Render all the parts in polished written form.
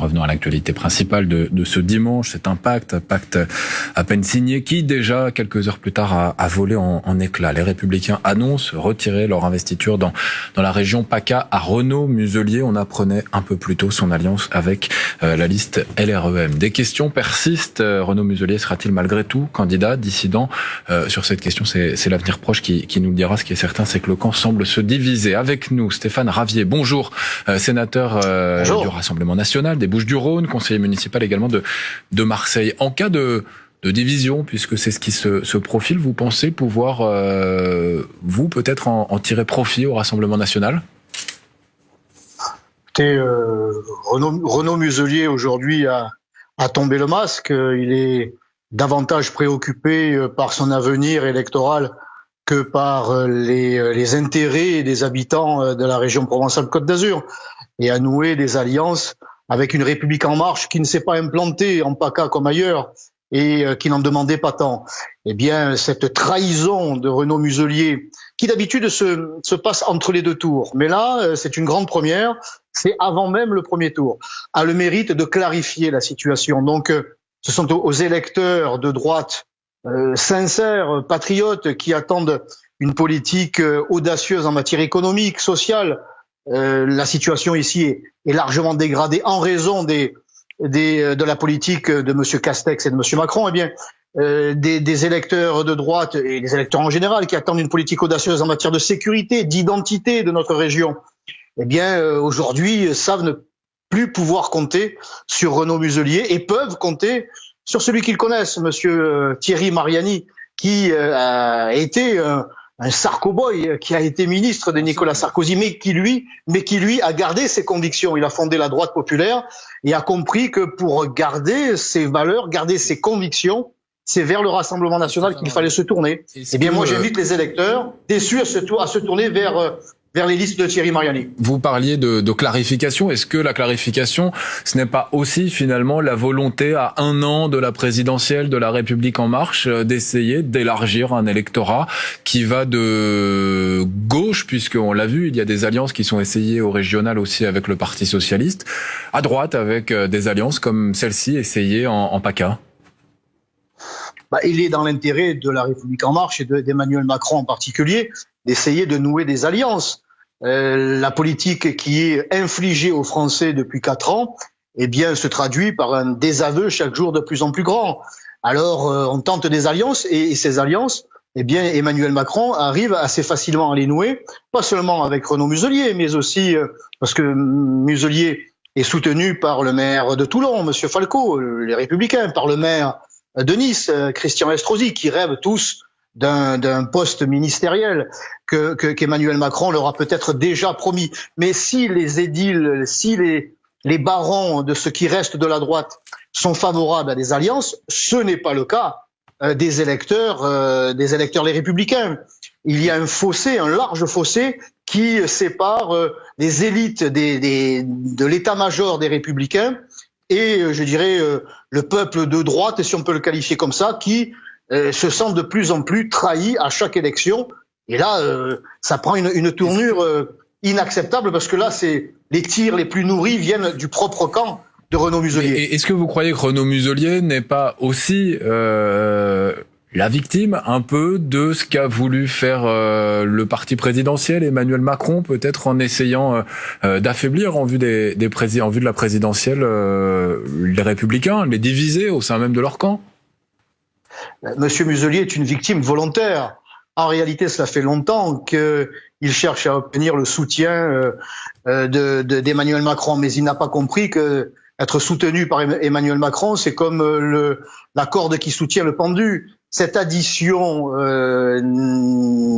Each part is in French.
revenons à l'actualité principale de ce dimanche. C'est un pacte à peine signé qui, déjà, quelques heures plus tard, a volé en éclats. Les Républicains annoncent retirer leur investiture dans la région PACA à Renaud Muselier. On apprenait un peu plus tôt son alliance avec la liste LREM. Des questions persistent. Renaud Muselier sera-t-il malgré tout candidat, dissident? Sur cette question, c'est l'avenir proche qui nous le dira. Ce qui est certain, c'est que le camp semble se diviser. Avec nous, Stéphane Ravier. Bonjour, sénateur du Rassemblement national des Bouches-du-Rhône, conseiller municipal également de Marseille. En cas de division, puisque c'est ce qui se profile, vous pensez pouvoir, vous, peut-être en tirer profit au Rassemblement national? Écoutez, Renaud Muselier, aujourd'hui, a tombé le masque. Il est davantage préoccupé par son avenir électoral que par les intérêts des habitants de la région Provence-Alpes-Côte d'Azur, et a noué des alliances avec une République en marche qui ne s'est pas implantée en PACA comme ailleurs et qui n'en demandait pas tant. Eh bien, cette trahison de Renaud Muselier, qui d'habitude se passe entre les deux tours, mais là, c'est une grande première, c'est avant même le premier tour, a le mérite de clarifier la situation. Donc, ce sont aux électeurs de droite sincères, patriotes, qui attendent une politique audacieuse en matière économique, sociale. La situation ici est largement dégradée en raison de la politique de M. Castex et de M. Macron. Eh bien, des électeurs de droite et des électeurs en général qui attendent une politique audacieuse en matière de sécurité, d'identité de notre région, eh bien, aujourd'hui, savent ne plus pouvoir compter sur Renaud Muselier et peuvent compter sur celui qu'ils connaissent, M. Thierry Mariani, qui a été un Sarko-boy, qui a été ministre de Nicolas Sarkozy, mais qui lui a gardé ses convictions. Il a fondé la droite populaire et a compris que pour garder ses valeurs, garder ses convictions, c'est vers le Rassemblement national qu'il fallait se tourner. Eh bien, moi, j'invite les électeurs déçus à se tourner vers les listes de Thierry Mariani. Vous parliez de clarification. Est-ce que la clarification, ce n'est pas aussi finalement la volonté à 1 an de la présidentielle de la République en marche d'essayer d'élargir un électorat qui va de gauche, puisqu'on l'a vu, il y a des alliances qui sont essayées au régional aussi avec le Parti socialiste, à droite avec des alliances comme celle-ci essayée en PACA? Il est dans l'intérêt de la République en marche et d'Emmanuel Macron en particulier d'essayer de nouer des alliances. La politique qui est infligée aux Français depuis 4 ans, eh bien, se traduit par un désaveu chaque jour de plus en plus grand. Alors, on tente des alliances et ces alliances, eh bien, Emmanuel Macron arrive assez facilement à les nouer, pas seulement avec Renaud Muselier, mais aussi parce que Muselier est soutenu par le maire de Toulon, Monsieur Falco, les Républicains, par le maire de Nice, Christian Estrosi, qui rêvent tous d'un poste ministériel qu'Emmanuel Macron leur a peut-être déjà promis. Mais si les édiles, si les barons de ce qui reste de la droite sont favorables à des alliances, ce n'est pas le cas des électeurs les Républicains. Il y a un fossé, un large fossé qui sépare les élites de l'état-major des Républicains et, je dirais, le peuple de droite, si on peut le qualifier comme ça, qui se sent de plus en plus trahi à chaque élection. Et là, ça prend une tournure inacceptable, parce que là, les tirs les plus nourris viennent du propre camp de Renaud Muselier. Est-ce que vous croyez que Renaud Muselier n'est pas aussi la victime un peu de ce qu'a voulu faire le parti présidentiel, Emmanuel Macron, peut-être en essayant d'affaiblir en vue en vue de la présidentielle les Républicains, les diviser au sein même de leur camp? Monsieur Muselier est une victime volontaire. En réalité, cela fait longtemps qu'il cherche à obtenir le soutien d'Emmanuel Macron, mais il n'a pas compris que être soutenu par Emmanuel Macron, c'est comme la corde qui soutient le pendu. Cette addition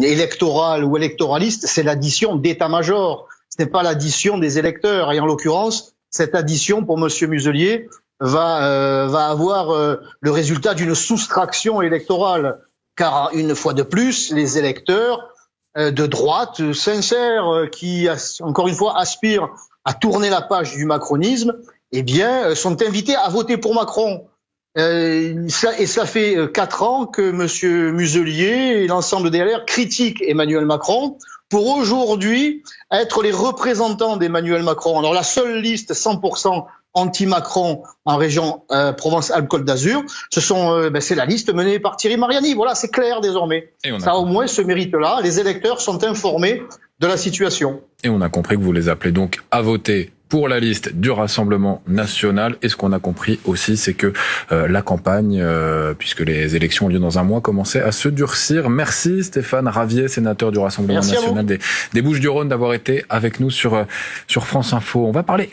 électorale ou électoraliste, c'est l'addition d'état-major. Ce n'est pas l'addition des électeurs. Et en l'occurrence, cette addition pour Monsieur Muselier va avoir le résultat d'une soustraction électorale, car une fois de plus, les électeurs de droite sincères qui, encore une fois, aspirent à tourner la page du macronisme, eh bien, sont invités à voter pour Macron. Et ça fait 4 ans que M. Muselier et l'ensemble des LR critiquent Emmanuel Macron pour aujourd'hui être les représentants d'Emmanuel Macron. Alors la seule liste 100% anti-Macron en région Provence-Alpes-Côte d'Azur. C'est la liste menée par Thierry Mariani. Voilà, c'est clair désormais. Ça au moins ce mérite-là. Les électeurs sont informés de la situation. Et on a compris que vous les appelez donc à voter pour la liste du Rassemblement national. Et ce qu'on a compris aussi, c'est que la campagne, puisque les élections ont lieu dans un mois, commençait à se durcir. Merci Stéphane Ravier, sénateur du Rassemblement national des Bouches-du-Rhône, d'avoir été avec nous sur France Info. On va parler